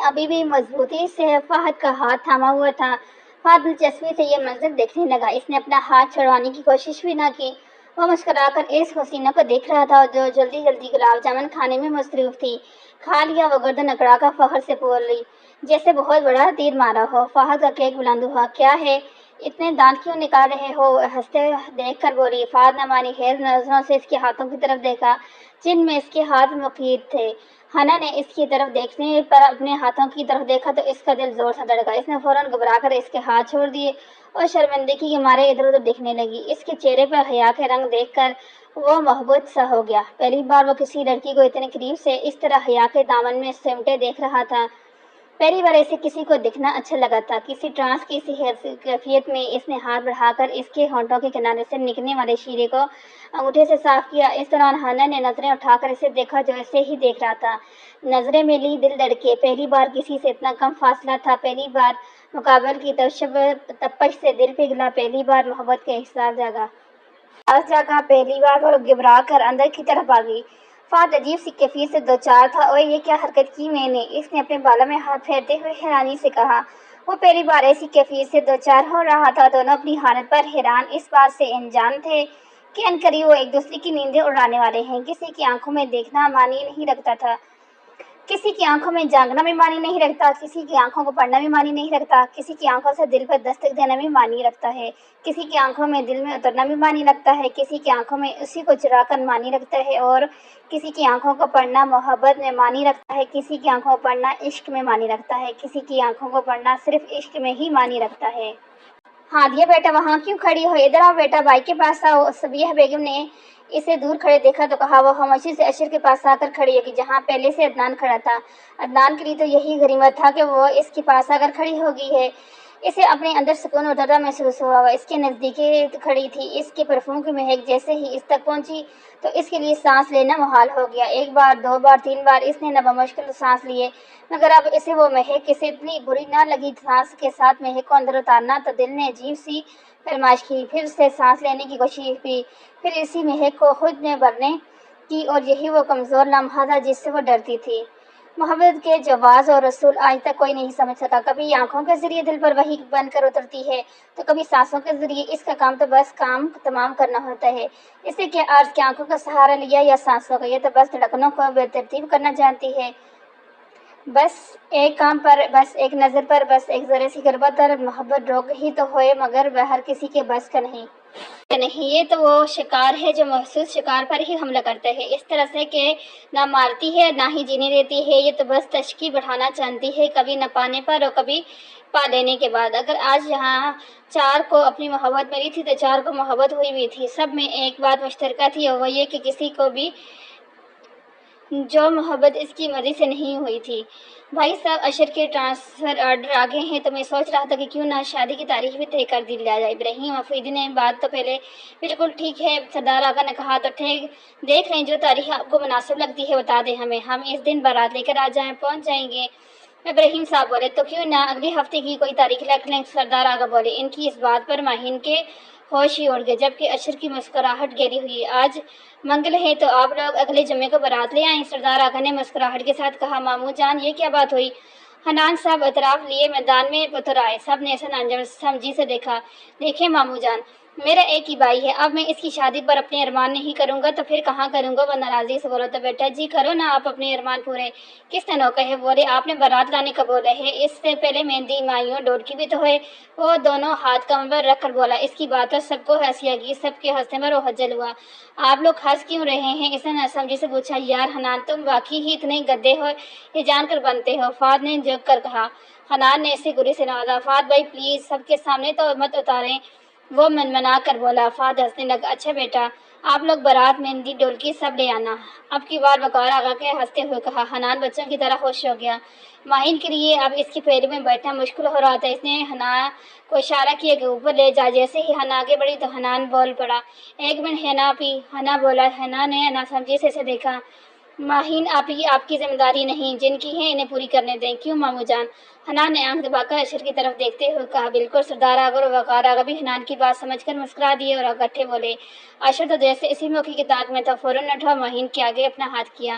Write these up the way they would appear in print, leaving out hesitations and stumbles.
ابھی بھی مضبوطی سے فہد کا ہاتھ تھاما ہوا تھا۔ فہد دلچسپی سے یہ منظر دیکھنے لگا۔ اس نے اپنا ہاتھ چھڑوانے کی کوشش بھی نہ کی۔ وہ مسکرا کر اس حسینہ کو دیکھ رہا تھا جو جلدی جلدی گلاب جامن کھانے میں مصروف تھی۔ کھا لیا، وہ گردن اکڑا کر فخر سے بولی، جیسے بہت بڑا تیر مارا ہو۔ فہد کا کیک بلند ہوا۔ کیا ہے، اتنے دانت کیوں نکال رہے ہو؟ ہنستے دیکھ کر بولی۔ فہد نے مانی خیز نظروں سے اس کے ہاتھوں کی طرف دیکھا جن میں اس کے ہاتھ مفید تھے۔ حنا نے اس کی طرف دیکھنے پر اپنے ہاتھوں کی طرف دیکھا تو اس کا دل زور سے دھڑکا۔ اس نے فوراً گھبرا کر اس کے ہاتھ چھوڑ دیے اور شرمندگی کے مارے ادھر ادھر دیکھنے لگی۔ اس کے چہرے پر حیا کے رنگ دیکھ کر وہ محبوط سا ہو گیا۔ پہلی بار وہ کسی لڑکی کو اتنے قریب سے اس طرح حیا کے دامن میں سمیٹے دیکھ رہا تھا۔ پہلی بار اسے کسی کو دیکھنا اچھا لگا تھا۔ کسی ٹرانس کی سی کیفیت میں اس نے ہاتھ بڑھا کر اس کے ہونٹوں کے کنارے سے نکلنے والے شیرے کو انگوٹھے سے صاف کیا۔ اس دوران حنا نے نظریں اٹھا کر اسے دیکھا جو ایسے ہی دیکھ رہا تھا۔ نظریں ملی، دل دھڑکے۔ پہلی بار کسی سے اتنا کم فاصلہ تھا۔ پہلی بار مقابل کی تپش سے دل پگھلا۔ پہلی بار محبت کا احساس جاگا۔ پہلی بار وہ گھبرا کر اندر کی طرف بھاگی۔ فہد عجیب سی کیفیت سے دوچار تھا۔ اوئے، یہ کیا حرکت کی میں نے؟ اس نے اپنے بالوں میں ہاتھ پھیرتے ہوئے حیرانی سے کہا۔ وہ پہلی بار ایسی کیفیت سے دوچار ہو رہا تھا۔ دونوں اپنی حالت پر حیران، اس بات سے انجان تھے کہ عنقریب وہ ایک دوسرے کی نیندیں اڑانے والے ہیں۔ کسی کی آنکھوں میں دیکھنا معنی نہیں رکھتا تھا، کسی کی آنکھوں میں جھانکنا بھی معنی نہیں رکھتا، کسی کی آنکھوں کو پڑھنا بھی معنی نہیں رکھتا، کسی کی آنکھوں سے دل پر دستک دینا بھی معنی رکھتا ہے، کسی کی آنکھوں میں دل میں اترنا بھی معنی رکھتا ہے، کسی کی آنکھوں میں اسی کو چرا کر معنی رکھتا ہے، اور کسی کی آنکھوں کو پڑھنا محبت میں معنی رکھتا ہے، کسی کی آنکھوں کو پڑھنا عشق میں معنی رکھتا ہے، کسی کی آنکھوں کو پڑھنا صرف عشق میں ہی معنی رکھتا ہے۔ ہادیہ بیٹا، وہاں کیوں کھڑی ہو؟ ادھر آؤ بیٹا، بھائی کے پاس آؤ۔ صبیحہ بیگم نے اسے دور کھڑے دیکھا تو کہا۔ وہ خاموشی سے عشر کے پاس آ کر کھڑی ہوگی جہاں پہلے سے عدنان کھڑا تھا۔ عدنان کے لیے تو یہی غنیمت تھا کہ وہ اس کے پاس آ کر کھڑی ہو گئی ہے۔ اسے اپنے اندر سکون اترتا محسوس ہوا۔ وہ اس کے نزدیک کھڑی تھی۔ اس کے پرفیوم کی مہک جیسے ہی اس تک پہنچی تو اس کے لیے سانس لینا محال ہو گیا۔ ایک بار، دو بار، تین بار اس نے نہ بمشکل سانس لیے، مگر اب اسے وہ مہک اسے اتنی بری نہ لگی۔ سانس کے ساتھ مہک کو اندر اتارنا تو دل نے عجیب سی فرمائش کی۔ پھر سے سانس لینے کی کوشش کی، پھر اسی مہک کو خود میں بھرنے کی، اور یہی وہ کمزور لمحہ تھا جس سے وہ ڈرتی تھی۔ محبت کے جواز اور اصول آج تک کوئی نہیں سمجھ سکا۔ کبھی آنکھوں کے ذریعے دل پر وحی بن کر اترتی ہے تو کبھی سانسوں کے ذریعے۔ اس کا کام تو بس کام تمام کرنا ہوتا ہے۔ اسے کیا عرض کہ آنکھوں کا سہارا لیا یا سانسوں کا، یہ تو بس دھڑکنوں کو بے ترتیب کرنا جانتی ہے۔ بس ایک کام پر، بس ایک نظر پر، بس ایک ذرے سی غربت پر محبت روک ہی تو ہوئے، مگر وہ ہر کسی کے بس کا نہیں۔ یہ تو وہ شکار ہے جو محسوس شکار پر ہی حملہ کرتا ہے، اس طرح سے کہ نہ مارتی ہے نہ ہی جینے دیتی ہے۔ یہ تو بس تشکی بڑھانا جانتی ہے، کبھی نہ پانے پر اور کبھی پا لینے کے بعد۔ اگر آج یہاں چار کو اپنی محبت ملی تھی تو چار کو محبت ہوئی بھی تھی۔ سب میں ایک بات مشترکہ تھی، اور وہ یہ کہ کسی کو بھی جو محبت اس کی مرضی سے نہیں ہوئی تھی۔ بھائی صاحب، عشر کے ٹرانسفر آرڈر آ گئے ہیں تو میں سوچ رہا تھا کہ کیوں نہ شادی کی تاریخ بھی طے کر دی جائے۔ ابراہیم افریدی نے بات تو پہلے بالکل ٹھیک ہے، سردار آقا نے کہا، تو دیکھ لیں جو تاریخ آپ کو مناسب لگتی ہے بتا دیں ہمیں، ہم اس دن بارات لے کر آ جائیں، پہنچ جائیں گے۔ ابراہیم صاحب بولے، تو کیوں نہ اگلے ہفتے کی کوئی تاریخ رکھ لیں۔ سردار آقا بولے۔ ان کی اس بات پر ماہین کے ہوش ہی اڑ گئے، جبکہ عشر کی مسکراہٹ گہری ہوئی۔ آج منگل ہے تو آپ لوگ اگلے جمعے کو بارات لے آئیں۔ سردار آقا نے مسکراہٹ کے ساتھ کہا۔ ماموں جان، یہ کیا بات ہوئی؟ حنان صاحب اطراف لیے میدان میں اتر آئے۔ سب نے اسے ناسمجھی سے دیکھا۔ دیکھیں ماموں جان، میرا ایک ہی بھائی ہے، اب میں اس کی شادی پر اپنے ارمان نہیں کروں گا تو پھر کہاں کروں گا؟ وہ ناراضی سے بولا۔ تو بیٹا جی کرو نا آپ اپنے ارمان پورے۔ کس نے نو کہے؟ بولے، آپ نے بارات لانے کا بولا ہے، اس سے پہلے مہندی مائیوں ڈوڈ کی بھی تو ہے۔ وہ دونوں ہاتھ کمر پر رکھ کر بولا۔ اس کی بات پر سب کو ہنسی آ گئی، سب کے ہنسنے پر وہ خجل ہوا۔ آپ لوگ ہنس کیوں رہے ہیں؟ اس نے ناسمجھی سے پوچھا۔ یار حنان، تم واقعی ہی اتنے گدے ہو، یہ جان کر بنتے ہو، فہد نے جھک کر کہا۔ حنان نے اسے گرے سے نوازا۔ فہد بھائی پلیز، سب کے سامنے تو مت اتاریں، وہ منمنا کر بولا۔ فہد ہنسنے لگا۔ اچھا بیٹا، آپ لوگ بارات، مہندی، ڈولکی سب لے آنا۔ اب کی بار وقار آقا کے ہنستے ہوئے کہا۔ حنان بچوں کی طرح خوش ہو گیا۔ ماہین کے لیے اب اس کے پیروں میں بیٹھنا مشکل ہو رہا تھا۔ اس نے حنا کو اشارہ کیا کہ اوپر لے جا۔ جیسے ہی حنا آگے بڑھی تو حنان بول پڑا۔ ایک منٹ حنا آپی۔ حنا بولا۔ حنا نے ناسمجھی سے اسے دیکھا۔ ماہین آپی، آپ کی ذمہ داری نہیں، جن کی ہیں انہیں پوری کرنے دیں۔ کیوں ماموں جان؟ حنان نے آنکھ دبا کر عشر کی طرف دیکھتے ہوئے کہا۔ بالکل۔ سردار آقا اور وقار آقا بھی حنان کی بات سمجھ کر مسکرا دیے اور اکٹھے بولے۔ عشر تو جیسے اسی موقع کی طاق میں تھا، فوراً اٹھا اور ماہین کے آگے اپنا ہاتھ کیا۔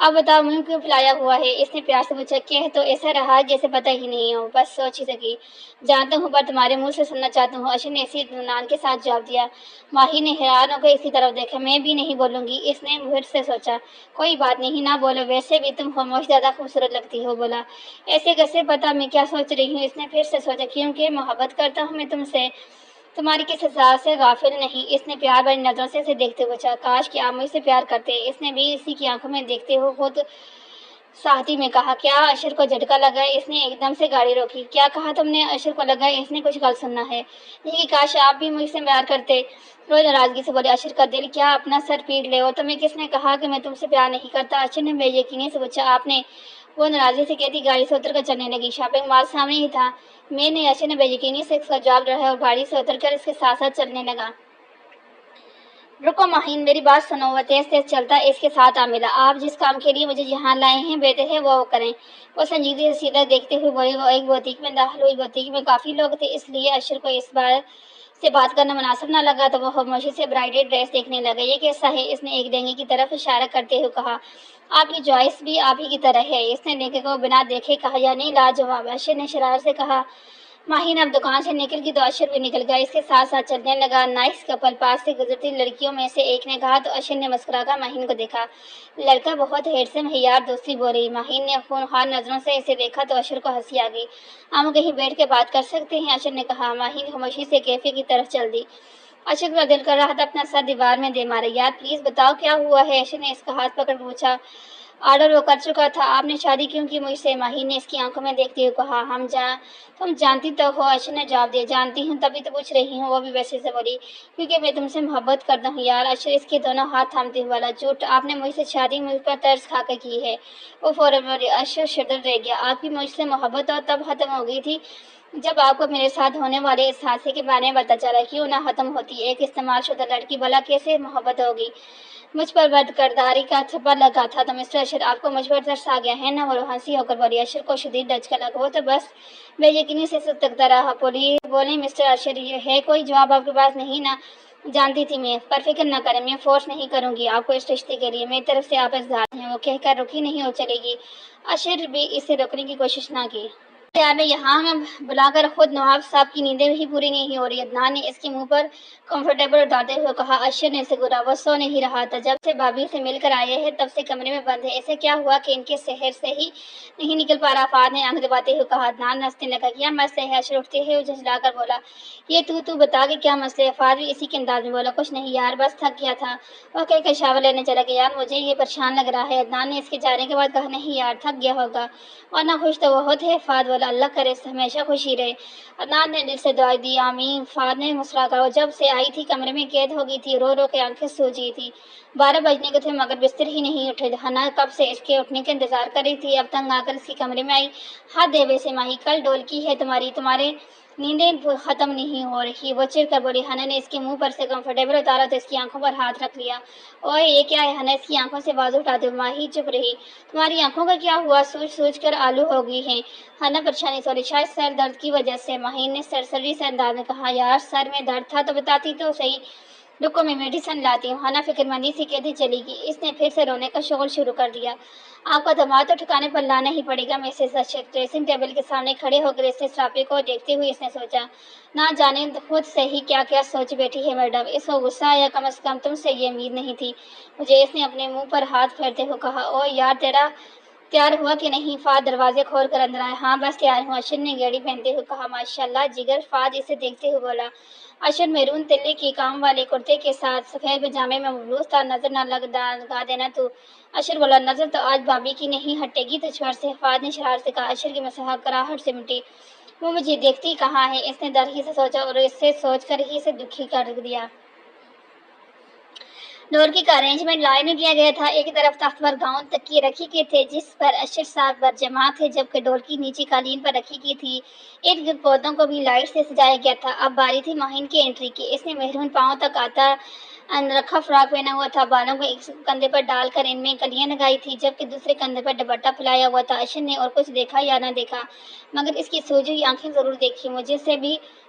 اب بتاؤ منہ کیوں پھیلایا ہوا ہے؟ اس نے پیار سے پوچھا۔ کہہ تو ایسا رہا جیسے پتہ ہی نہیں ہو، بس سوچ ہی سکی۔ جانتا ہوں پر تمہارے منہ سے سننا چاہتا ہوں، اشر نے اسی اطمینان کے ساتھ جواب دیا۔ ماہی نے حیران ہو کر اسی طرف دیکھا۔ میں بھی نہیں بولوں گی، اس نے پھر سے سوچا۔ کوئی بات نہیں، نہ بولو، ویسے بھی تم خاموش زیادہ خوبصورت لگتی ہو، بولا۔ ایسے کیسے پتا میں کیا سوچ رہی ہوں؟ اس نے پھر سے سوچا۔ کیونکہ محبت کرتا ہوں میں تم سے، تمہاری کس حساب سے غافل نہیں۔ اس نے پیار بھری نظروں سے اسے دیکھتے ہوئے پوچھا۔ کاش کہ آپ مجھ سے پیار کرتے۔ اس نے بھی اسی کی آنکھوں میں دیکھتے ہوئے خود ساہتی میں کہا۔ کیا اشر کو جھٹکا لگا؟ اس نے ایک دم سے گاڑی روکی۔ کیا کہا تم نے؟ اشر کو لگا اس نے کچھ غلط سنا ہے، یہ کاش آپ بھی مجھ سے پیار کرتے۔ روئی ناراضگی سے بولے۔ اشر کا دل کیا اپنا سر پیٹ لے، اور تمہیں کس نے کہا کہ میں تم سے پیار نہیں کرتا؟ اشر نے بے یقینی سے پوچھا۔ آپ نے، وہ ناراضی سے کہتی گاڑی سے اتر کر چلنے لگی۔ شاپنگ مال سامنے ہی تھا۔ میں نے، اشر نے بے یقینی سے اس کا جواب ڈرا اور گاڑی سے اتر کر اس کے ساتھ ساتھ چلنے لگا۔ رکو ماہین، میری بات سنو۔ وہ تیز تیز چلتا اس کے ساتھ آ ملا۔ آپ جس کام کے لیے مجھے یہاں لائے ہیں بہتر ہے وہ کریں۔ وہ سنجیدگی سے سیدھا دیکھتے ہوئے بولی۔ وہ ایک بوتیک میں داخل ہوئی۔ بوتیک میں کافی لوگ تھے، اس لیے اشر کو اس بار سے بات کرنا مناسب نہ لگا تو وہ خاموشی سے برائڈل ڈریس دیکھنے لگا۔ یہ کیسا ہے؟ اس نے ایک لہنگے کی طرف اشارہ کرتے ہوئے کہا۔ آپ کی چوائس بھی آپ ہی کی طرح ہے، اس نے لہنگے کو بنا دیکھے کہا۔ یعنی لاجواب، اشر نے شرارت سے کہا۔ ماہین اب دکان سے نکل گئی تو اشر بھی نکل گیا، اس کے ساتھ ساتھ چلنے لگا۔ نائس کپل، پاس سے گزرتی لڑکیوں میں سے ایک نے کہا تو اشر نے مسکرا کر ماہین کو دیکھا۔ لڑکا بہت ہینڈسم ہے یار، دوسری بول رہی۔ ماہین نے خونخوار نظروں سے اسے دیکھا تو اشر کو ہنسی آ گئی۔ ہم کہیں بیٹھ کے بات کر سکتے ہیں؟ اشر نے کہا۔ ماہین خاموشی سے کیفے کی طرف چل دی۔ اشر کا دل کر رہا تھا اپنا سر دیوار میں دے مارے۔ یار پلیز بتاؤ کیا ہوا ہے؟ اشر نے اس کا ہاتھ پکڑ پوچھا۔ آرڈر وہ کر چکا تھا، آپ نے شادی کیوں کی مجھ سے؟ ماہین نے اس کی آنکھوں میں دیکھتے ہوئے کہا۔ تم جانتی تو ہو، اشر نے جواب دیا۔ جانتی ہوں، تبھی تو پوچھ رہی ہوں۔ وہ بھی ویسے سے بولی۔ کیونکہ میں تم سے محبت کرتا ہوں یار، اشر اس کے دونوں ہاتھ تھامتے ہوئے بولا۔ جھوٹ، آپ نے مجھ سے شادی مجھ پر ترس کھا کر کی ہے۔ وہ فوراً بولی۔ اشر شدر رہ گیا۔ آپ کی مجھ سے محبت اور تب ختم ہو گئی تھی جب آپ کو میرے ساتھ ہونے والے اس حادثے کے بارے میں پتہ چلا۔ کیوں نہ ختم ہوتی؟ ایک استعمال شدہ لڑکی، بھلا کیسے محبت ہوگی؟ مجھ پر بد کرداری کا تھپا لگا تھا تو مسٹر اشر آپ کو مجھ پر ترس آ گیا ہے نا؟ وہ ہنسی ہو کر بولی۔ اشر کو شدید دھچکا لگا، وہ تو بس بے یقینی سے سکتا رہا۔ بولیں مسٹر اشر، یہ ہے کوئی جواب آپ کے پاس نہیں نا؟ جانتی تھی میں، پر فکر نہ کریں، میں فورس نہیں کروں گی آپ کو اس رشتے کے لیے، میری طرف سے آپ اعزاز ہیں۔ وہ کہہ کر رکی نہیں اور چلے گی۔ اشر بھی اسے روکنے کی کوشش نہ کی۔ یار میں یہاں بلا کر خود نواب صاحب کی نیندیں بھی پوری نہیں ہو رہی۔ عدنان نے اس کے منہ پر کمفرٹیبل اتارتے ہوئے کہا۔ اشر نے اسے گھورا۔ وہ سو نہیں رہا تھا، جب سے بھابھی سے مل کر آئے ہیں تب سے کمرے میں بند ہے۔ ایسے کیا ہوا کہ ان کے شہر سے ہی نہیں نکل پا رہا؟ فہد نے آنکھ دباتے ہوئے کہا۔ عدنان ہنسنے لگا۔ کیا مسئلہ ہے؟ اشر اٹھتے ہوئے جھنجھلا کر بولا۔ یہ تو بتا کہ کیا مسئلہ ہے؟ فہد بھی اسی کے انداز میں بولا۔ کچھ نہیں یار، بس تھک گیا تھا، وہ کہہ کر شاور لینے چلا گیا۔ یار مجھے یہ پریشان لگ رہا ہے۔ عدنان نے اس کے جانے کے بعد کہا۔ نہیں یار، تھک گیا ہوگا، ورنہ خوش تو بہت ہے۔ فہد بولا۔ اللہ کرے ہمیشہ خوشی رہے۔ عدنان نے دل سے دعا دی۔ آمین۔ فہد نے مسکرا کر، وہ جب سے آئی تھی کمرے میں قید ہو گئی تھی، رو رو کے آنکھیں سوج گئی تھی۔ 12 بجنے کو تھے مگر بستر ہی نہیں اٹھے۔ ہنا کب سے اس کے اٹھنے کا انتظار کر رہی تھی، اب تنگ آ کر اس کے کمرے میں آئی۔ حد ہے ویسے ماہی، کل ڈول کی ہے تمہارے نیندیں ختم نہیں ہو رہی، وہ چڑھ کر بولی۔ ہنا نے اس کے منہ پر سے کمفرٹیبل اتارا تو اس کی آنکھوں پر ہاتھ رکھ لیا۔ اوئے یہ کیا ہے؟ ہنا اس کی آنکھوں سے بازو اٹھاتے ہوئے۔ ماہی چپ رہی۔ تمہاری آنکھوں کا کیا ہوا؟ سوج سوج کر آلو ہو گئی ہیں۔ ہنا پریشانی سے بولی۔ شاید سر درد کی وجہ سے، ماہی نے سرسری سے انداز میں کہا۔ یار سر میں درد تھا تو بتاتی تو صحیح، رکو میں میڈیسن لاتی ہوں۔ ہنا فکر مندی سے کہتی چلی گئی۔ اس نے پھر سے رونے کا شغل شروع کر دیا۔ آپ کا دماغ تو ٹھکانے پر لانا ہی پڑے گا مسز اشر۔ ڈریسنگ ٹیبل کے سامنے کھڑے ہو کر اس نے سراپے کو دیکھتے ہوئے اس نے سوچا، نہ جانے خود سے ہی کیا کیا سوچ بیٹھی ہے میڈم۔ اس کو غصہ آیا، کم از کم تم سے یہ امید نہیں تھی مجھے، اس نے اپنے منہ پر ہاتھ پھیرتے ہوئے کہا۔ او یار تیرا تیار ہوا کہ نہیں؟ فہد دروازے کھول کر اندر آیا۔ ہاں بس تیار ہوں، اشر نے گھڑی پہنتے ہوئے کہا۔ ماشاءاللہ جگر، فہد اسے دیکھتے ہوئے بولا۔ اشر میرون تلے کی کام والے کرتے کے ساتھ سفید پاجامے میں ملبوس تھا۔ نظر نہ لگا دینا تو۔ اشر بولا۔ نظر تو آج بھابھی کی نہیں ہٹے گی تجھ پر سے، فہد نے شرارت سے کہا۔ اشر کی مسکراہٹ سمٹی۔ وہ مجھے دیکھتی کہاں ہے؟ اس نے درخی سے سوچا اور اسے سوچ کر ہی اسے دکھی کر دیا۔ ڈھولکی کا ارینجمنٹ لائن میں کیا گیا تھا۔ ایک طرف تخت پر گاؤن تکیے رکھے گئے تھے جس پر اشر صاحب برجمع تھے، جبکہ ڈھولکی نیچے قالین پر رکھی گئی تھی۔ ارد گرد پودوں کو بھی لائٹ سے سجایا گیا تھا۔ اب باری تھی ماہین کی انٹری کی۔ اس نے مہرون پاؤں تک آتا رکھا فراک پہنا ہوا تھا، بالوں کو ایک کندھے پر ڈال کر ان میں کلیاں لگائی تھی جبکہ دوسرے کندھے پر دوپٹہ پھیلایا ہوا تھا۔ اشر نے اور کچھ دیکھا یا نہ دیکھا مگر اس کی سوجی ہوئی آنکھیں ضرور دیکھی۔ مجھے سے بھی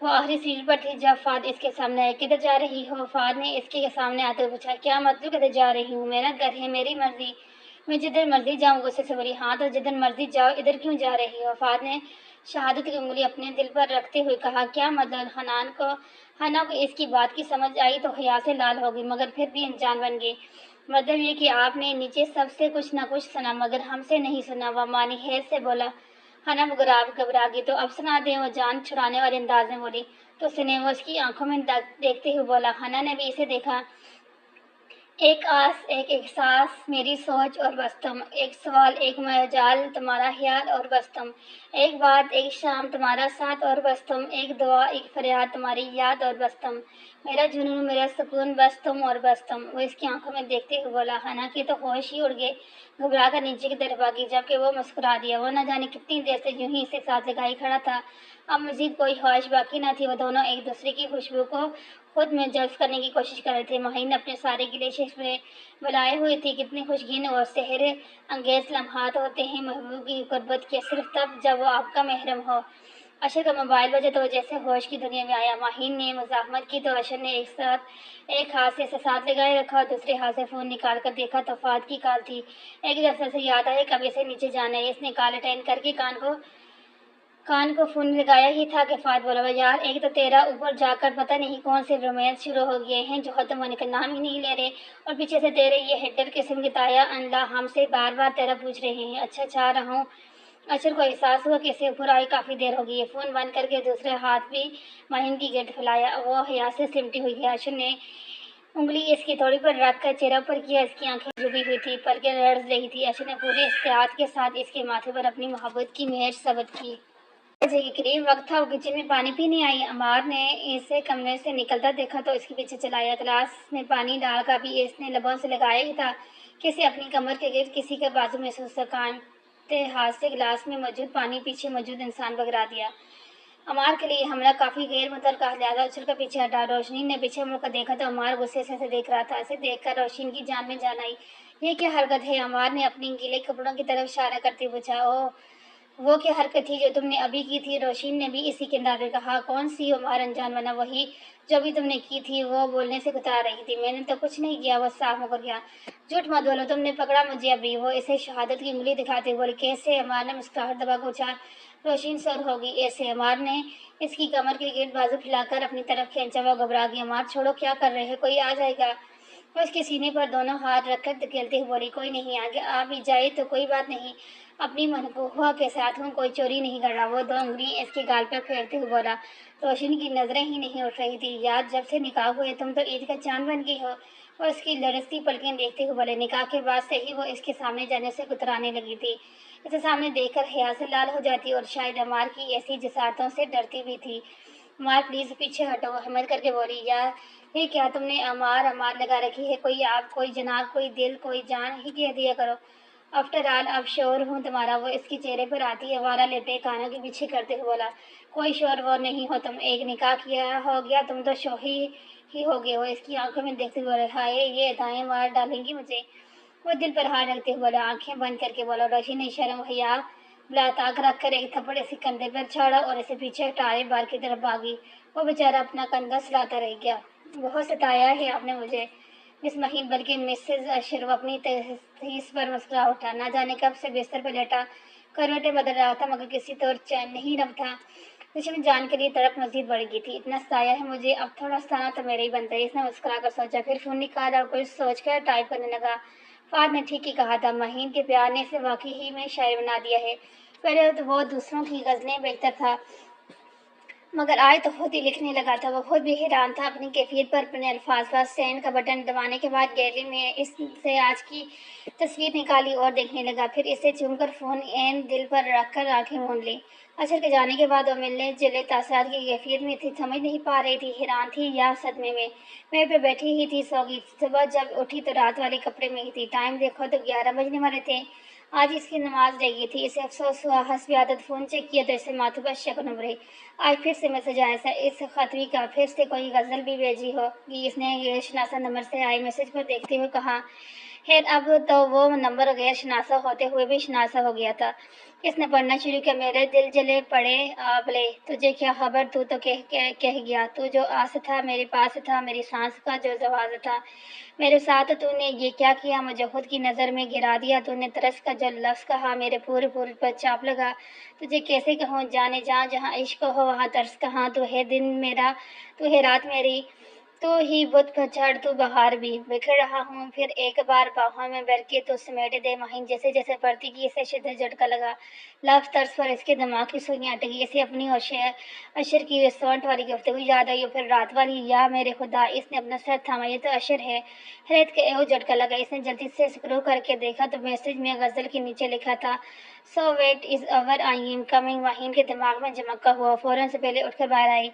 وہ آخری سیڑھی پر تھی جب فہد اس کے سامنے آئے. کدھر جا رہی ہو؟ فہد نے اس کے سامنے آتے ہوئے پوچھا. کیا مطلب کدھر جا رہی ہوں؟ میرا گھر ہے، میری مرضی، میں جدھر مرضی جاؤں. غصے سے بولی. ہاں تو جدھر مرضی جاؤ، ادھر کیوں جا رہی ہو؟ فہد نے شہادت کی انگلی اپنے دل پر رکھتے ہوئے کہا. کیا مطلب؟ حنا کو اس کی بات کی سمجھ آئی تو حیا سے لال ہو گئی، مگر پھر بھی انجان بن گئی. مطلب یہ کہ آپ نے نیچے سب سے کچھ نہ کچھ سنا مگر ہم سے نہیں سنا. وہ مانی حیث سے بولا. حنا گھبرا گئی. تو اب سنا دیں. وہ جان چھڑانے والے انداز میں بولی. تو سنے. وہ اس کی آنکھوں میں دیکھتے ہوئے بولا. حنا نے بھی اسے دیکھا. ایک آس، ایک احساس، میری سوچ اور بس تم. ایک سوال، ایک مجال، تمہارا خیال اور بس تم. ایک بات، ایک شام، تمہارا ساتھ اور بس تم. ایک دعا، ایک فریاد، تمہاری یاد اور بس تم. میرا جنون، میرا سکون، بس تم اور بس تم. وہ اس کی آنکھوں میں دیکھتے ہوئے بولا. حنا کے تو ہوش ہی اڑ گئے. گھبرا کر نیچے کی طرف آ گئی جبکہ وہ مسکرا دیا. وہ نہ جانے کتنی دیر سے یوں ہی اسے ساتھ لگائے کھڑا تھا. اب مزید کوئی خواہش باقی نہ تھی. وہ دونوں ایک دوسرے کی خوشبو کو خود میں جذب کرنے کی کوشش کر رہے تھے. مہین اپنے سارے گلے شکوے بلائے ہوئے تھی. کتنے خوشگین اور سحر انگیز لمحات ہوتے ہیں محبوب کی قربت کے، صرف تب جب وہ آپ کا محرم ہو. اشر کا موبائل بجا تو وہ جیسے ہوش کی دنیا میں آیا. مہین نے مزاحمت کی تو اشر نے ایک ہاتھ سے اسے ساتھ لگائے رکھا اور دوسرے ہاتھ سے فون نکال کر دیکھا تو فہد کی کال تھی. ایک دفعہ سے یاد آیا کب اسے نیچے جانا ہے. اس نے کال اٹینڈ کر کے کان کو فون لگایا ہی تھا کہ فہد بولا. یار ایک تو تیرا اوپر جا کر پتہ نہیں کون سے رومانس شروع ہو گئے ہیں جو ختم ہونے کا نام ہی نہیں لے رہے، اور پیچھے سے تیرے یہ ہیٹر قسم کے تایا انلا ہم سے بار بار تیرا پوچھ رہے ہیں. اچھا چاہ رہا ہوں. اشر کو احساس ہوا کہ اسے اوپر آئی کافی دیر ہو گئی ہے. فون بند کر کے دوسرے ہاتھ بھی مہین کی گرد پھیلایا. وہ حیا سے سمٹی ہوئی ہے. اشر نے انگلی اس کی تھوڑی پر رکھ کر چہرہ پر کیا. اس کی آنکھیں ڈوبی ہوئی تھی، پلکیں لرز رہی تھی. اشر نے پورے احتیاط کے ساتھ اس کے ماتھے پر اپنی محبت کی مہر ثبت کی. بجے کے قریب وقت تھا. وہ کچن میں پانی پینے آئی. عمار نے اسے کمرے سے نکلتا دیکھا تو اس کے پیچھے چلایا. گلاس میں پانی ڈال کر بھی اس نے لبوں سے لگایا ہی تھا کہ اسے اپنی کمر کے گرد کسی کا بازو محسوس ہوا. کانتے ہاتھ سے گلاس میں موجود پانی پیچھے موجود انسان پر گرا دیا. عمار کے لیے حملہ کافی غیر متوقع، لہٰذا اچھل کر پیچھے ہٹا. روشنی نے پیچھے مڑ کر دیکھا تو عمار غصے سے اسے دیکھ رہا تھا. اسے دیکھ کر روشنی کی جان میں جان آئی. یہ کیا حرکت ہے؟ عمار نے اپنے گیلے کپڑوں کی طرف اشارہ کرتے ہوئے پوچھا. وہ کیا حرکت تھی جو تم نے ابھی کی تھی؟ روشین نے بھی اسی کے انداز میں کہا. کون سی؟ عمار انجان بنا. وہی جو بھی تم نے کی تھی. وہ بولنے سے کترا رہی تھی. میں نے تو کچھ نہیں کیا. وہ صاف مکر گیا. جھوٹ مت بولو، تم نے پکڑا مجھے ابھی. وہ اسے شہادت کی انگلی دکھاتے ہوئے بولی. کیسے؟ عمار نے مسکراہٹ دبا کر پوچھا. روشین سر ہوگی. ایسے؟ عمار نے اس کی کمر کے گرد بازو پھیلا کر اپنی طرف کھینچا. وہ گھبرا گئی. عمار چھوڑو، کیا کر رہے ہیں؟ کوئی آ جائے گا. وہ اس کے سینے پر دونوں ہاتھ رکھ کر دھکیلتے ہوئے بولی. کوئی نہیں آگے آ بھی جائے تو کوئی بات نہیں. اپنی منقوہ کے ساتھ ہوں، کوئی چوری نہیں کر رہا. وہ دو انگلیاں اس کے گال پر پھیرتے ہوئے بولا. روشن کی نظریں ہی نہیں اٹھ رہی تھی. یار جب سے نکاح ہوئے تم تو عید کا چاند بن گئی ہو. وہ اس کی لرزتی پلکیں دیکھتے ہوئے بولے. نکاح کے بعد سے ہی وہ اس کے سامنے جانے سے کترانے لگی تھی. اسے سامنے دیکھ کر حیا سے لال ہو جاتی اور شاید عمار کی ایسی جسارتوں سے ڈرتی بھی تھی. عمار پلیز پیچھے ہٹو. ہمت کر کے بولی. یار یہ کیا تم نے عمار لگا رکھی ہے؟ کوئی آپ، کوئی جناب، کوئی دل، کوئی جان ہی کہہ دیا کرو. آفٹر آل اب شور ہوں تمہارا. وہ اس کے چہرے پر آتی آوارہ لٹے کانوں کے پیچھے کرتے ہوئے بولا. کوئی شور وور نہیں ہو تم. ایک نکاح کیا ہو گیا تم تو شوہی ہی ہو گئے ہو. اس کی آنکھوں میں دیکھتے ہوئے ہائے یہ ادائیں مار ڈالیں گی مجھے. وہ دل پر ہاتھ رکھتے ہوئے بولا. آنکھیں بند کر کے بولا. روشن نے شرم حیا بلا طاق رکھ کر ایک تھپڑ اسے کندھے پر چھاڑا اور اسے پیچھے ہٹائے بار کی طرف بھاگی. وہ بیچارہ اپنا کندھا سلاتا رہ گیا. بہت ستایا ہے آپ نے مجھے مس مہین، بلکہ مسز اشر. وہ اپنی تحسین پر مسکرا اٹھا. نہ جانے کب سے بستر پر لیٹا کروٹیں بدل رہا تھا مگر کسی طور چین نہیں رکھتا. دشمن جان کے لیے تڑپ مزید بڑھ گئی تھی. اتنا ستایا ہے مجھے، اب تھوڑا ستانا تو میرا ہی بنتا ہے. اس نے مسکرا کر سوچا، پھر فون نکالا اور کچھ سوچ کر ٹائپ کرنے لگا. فہد نے ٹھیک ہی کہا تھا. مہین کے پیار نے اسے واقعی ہی میں شاعر بنا دیا ہے. پہلے تو وہ دوسروں کی غزلیں بیچتا تھا مگر آج تو خود ہی لکھنے لگا تھا. وہ خود بھی حیران تھا اپنی کیفیت پر. اپنے الفاظ پر سینڈ کا بٹن دبانے کے بعد گیلری میں اس سے آج کی تصویر نکالی اور دیکھنے لگا. پھر اسے چوم کر فون عین دل پر رکھ کر آنکھیں موند لی. اشر کے جانے کے بعد وہ ملنے جلے تاثرات کی کیفیت میں تھی. سمجھ نہیں پا رہی تھی حیران تھی یا صدمے میں. بیڈ پہ بیٹھی ہی تھی، سو گئی. صبح جب اٹھی تو رات والے کپڑے میں ہی تھی. ٹائم دیکھو تو 11 بجنے والے تھے. آج اس کی نماز رہ گئی تھی. اسے افسوس ہوا. حسب عادت فون چیک کیا تو اسے ماتھے پر شکن ابھرے. آج پھر سے میسج آیا تھا اس خطوی کا. پھر سے کوئی غزل بھی بھیجی ہوگی اس نے. غیر شناسا نمبر سے آئے میسج پر دیکھتے ہوئے کہا. خیر اب تو وہ نمبر غیر شناسا ہوتے ہوئے بھی شناسا ہو گیا تھا. اس نے پڑھنا شروع کیا۔ میرے دل جلے پڑے آبلے، تجھے کیا خبر، تو کہہ گیا، تو جو آس تھا میرے پاس تھا، میری سانس کا جو زواج تھا میرے ساتھ، تو نے یہ کیا کیا، مجھے خود کی نظر میں گرا دیا، تو نے ترس کا جو لفظ کہا میرے پورے پورے پر چاپ لگا۔ تجھے کیسے کہوں جانے جہاں جہاں عشق ہو وہاں ترس کہاں، تو ہے دن میرا تو ہے رات میری، تو ہی بت پچھڑ تو بہار بھی، بکھر رہا ہوں پھر ایک بار باہوں میں بھر کے تو سمیٹ دے مہین، جیسے جیسے پڑھتی کی اسے شدید جھٹکا لگا، لفظ طرز پر اس کے دماغ کی سوئیاں اٹکی، اسے اپنی اشر کی ریسٹورنٹ والی گفتگو یاد آئی، اور پھر رات والی، یا میرے خدا، اس نے اپنا سر تھاما، یہ تو اشر ہے، حیرت کا ایہو جھٹکا لگا، اس نے جلدی سے اسکرول کر کے دیکھا تو میسج میں غزل کے نیچے لکھا تھا، so wait is over I am coming. مہین کے دماغ میں جھمکا ہوا، فوراً سے پہلے اٹھ کر باہر آئی،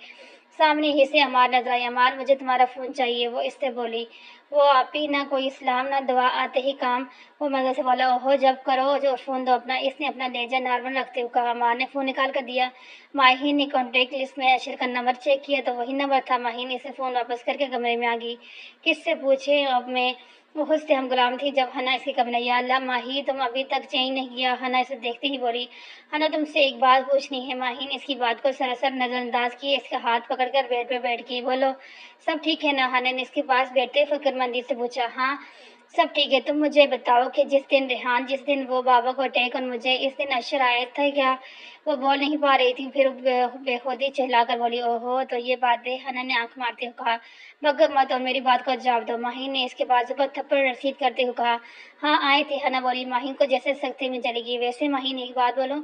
سامنے ہی سے عمار نظر آئی۔ عمار، مجھے تمہارا فون چاہیے، وہ اس سے بولی، وہ آپ ہی، نہ کوئی سلام نہ دعا، آتے ہی کام۔ وہ مزے سے بولا، اوہو، جب کرو جو فون دو اپنا۔ اس نے اپنا لہجہ نارمل رکھتے ہوئے کہا۔ عمار نے فون نکال کر دیا۔ ماہین نے کانٹیکٹ لسٹ میں اشر کا نمبر چیک کیا تو وہی نمبر تھا۔ ماہین اسے فون واپس کر کے کمرے میں آ گئی۔ کس سے پوچھیں اب میں، وہ خود سے ہم غلام تھی جب حنا اس کے کمرے۔ یا اللہ ماہی، تم ابھی تک چین نہیں کیا۔ حنا اسے دیکھتے ہی بولی، حنا تم سے ایک بات پوچھنی ہے۔ ماہین اس کی بات کو سراسر نظر انداز کیے اس کا ہاتھ پکڑ کر بیڈ پہ بیٹھ گئی۔ بولو، سب ٹھیک ہے نا؟ حنا نے اس کے پاس بیٹھتے فکر مندی سے پوچھا۔ ہاں سب ٹھیک ہے، تم مجھے بتاؤ کہ جس دن ریحان، جس دن وہ بابا کو اٹیک، اور مجھے اس دن اشر آیا تھا کیا؟ وہ بول نہیں پا رہی تھی، پھر بے خودی چہلا کر بولی، اوہو تو یہ بات ہے۔ حنا نے آنکھ مارتے ہوئے کہا، بھگو مت اور میری بات کو جواب دو۔ ماہین نے اس کے بازو پر تھپڑ رسید کرتے ہوئے کہا، ہاں آئے تھے۔ حنا بولی۔ ماہین کو جیسے سکتے میں چلی گئی۔ ویسے ماہین ایک بات بولوں،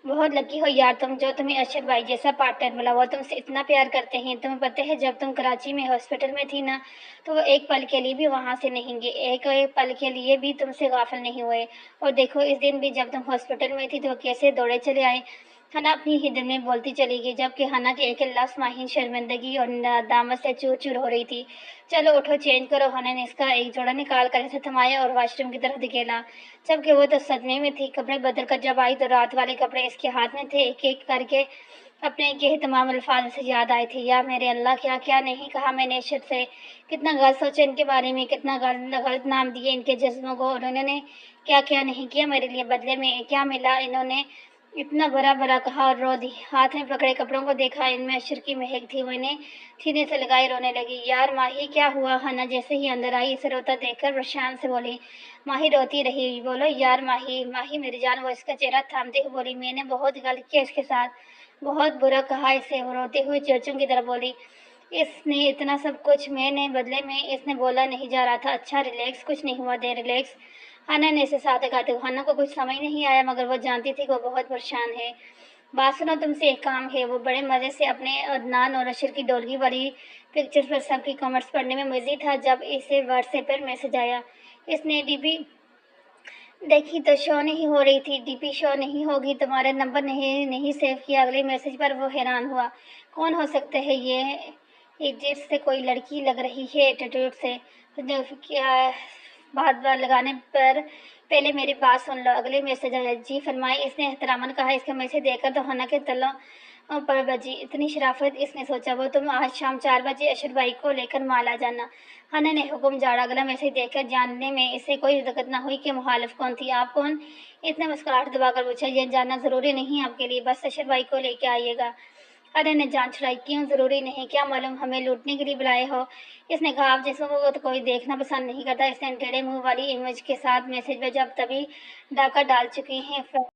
بہت لکی ہو یار تم، جو تمہیں اشر بھائی جیسا پارٹنر ملا۔ وہ تم سے اتنا پیار کرتے ہیں، تمہیں پتہ ہے جب تم کراچی میں ہاسپٹل میں تھی نا، تو وہ ایک پل کے لیے بھی وہاں سے نہیں گئے، ایک پل کے لیے بھی تم سے غافل نہیں ہوئے۔ اور دیکھو اس دن بھی جب تم ہاسپٹل میں تھی تو وہ کیسے دوڑے چلے آئے۔ حنا اپنی ہی دل میں بولتی چلی گئی، جبکہ حنا کے ایک لفظ ماہین شرمندگی اور ندامت سے چور چور ہو رہی تھی۔ چلو اٹھو چینج کرو۔ حنا نے اس کا ایک جوڑا نکال کر اسے تھمایا اور واش روم کی طرف دھکیلا، جبکہ وہ تو صدمے میں تھی۔ کپڑے بدل کر جب آئی تو رات والے کپڑے اس کے ہاتھ میں تھے۔ ایک ایک کر کے اپنے کہے تمام الفاظ اسے یاد آئے تھے۔ یا میرے اللہ، کیا کیا نہیں کہا میں نے اشر سے، کتنا غلط سوچا ان کے بارے میں، کتنا غلط نام دیے ان کے جذبوں کو، اور انہوں نے کیا کیا نہیں کیا میرے لیے، بدلے میں کیا ملا انہوں نے، اتنا برا برا کہا اور رو دی۔ ہاتھ میں پکڑے کپڑوں کو دیکھا، ان میں اشر کی مہک تھی، وہ انہیں سینے سے لگائی رونے لگی۔ یار ماہی کیا ہوا؟ حنا جیسے ہی اندر آئی اسے روتا دیکھ کر پریشان سے بولی۔ ماہی روتی رہی۔ بولو یار ماہی، ماہی میری جان۔ وہ اس کا چہرہ تھامتے ہوئے بولی، میں نے بہت غلط کیا اس کے ساتھ، بہت برا کہا اسے۔ وہ روتے ہوئے چوچوں کی طرف بولی، اس نے اتنا سب کچھ میں نے بدلے میں، اس نے بولا نہیں جا رہا تھا، اچھا ریلیکس، کچھ نہیں ہوا دے ریلیکس۔ حنا نے اسے ساتھ کہتے ہوئے، حنا کو کچھ سمجھ نہیں آیا مگر وہ جانتی تھی کہ وہ بہت پریشان ہے۔ بات سنو، تم سے ایک کام ہے۔ وہ بڑے مزے سے اپنے عدنان اور اشر کی ڈولگی والی پکچرز پر سب کی کمنٹس پڑھنے میں مزید تھا جب اسے واٹس ایپ پر میسج آیا۔ اس نے ڈی پی دیکھی تو شو نہیں ہو رہی تھی۔ ڈی پی شو نہیں ہوگی، تمہارا نمبر نہیں سیو کیا۔ اگلے میسج پر وہ حیران ہوا، کون ہو سکتا ہے یہ؟ ایجپٹ سے کوئی لڑکی لگ رہی ہے ایٹیٹیوڈ سے، بات لگانے پر پہلے میری بات سن لو۔ اگلے میسج آیا، جی فرمائیں، اس نے احتراماً کہا۔ اس کا میسج دیکھ کر تو حنا کے تلوں پر بجی اتنی شرافت، اس نے سوچا وہ تم آج شام 4 بجے اشر بھائی کو لے کر مال آ جانا۔ حنا نے حکم جاڑا۔ اگلا میسج دیکھ کر جاننے میں اسے کوئی دقت نہ ہوئی کہ مخالف کون تھی۔ آپ کون؟ اس نے مسکراہٹ دبا کر پوچھا، یہ جاننا ضروری نہیں آپ کے لیے، بس اشر بھائی کو لے کے آئیے گا۔ حنا نے جان چھڑائی، کیوں ضروری نہیں؟ کیا معلوم ہمیں لوٹنے کے لیے بلائے ہو؟ اس نے کہا، آپ جیسوں کو تو کوئی دیکھنا پسند نہیں کرتا۔ اس نے ٹیڑھے منہ والی امیج کے ساتھ میسج بھیجا، اب تبھی ڈاکہ ڈال چکی ہیں۔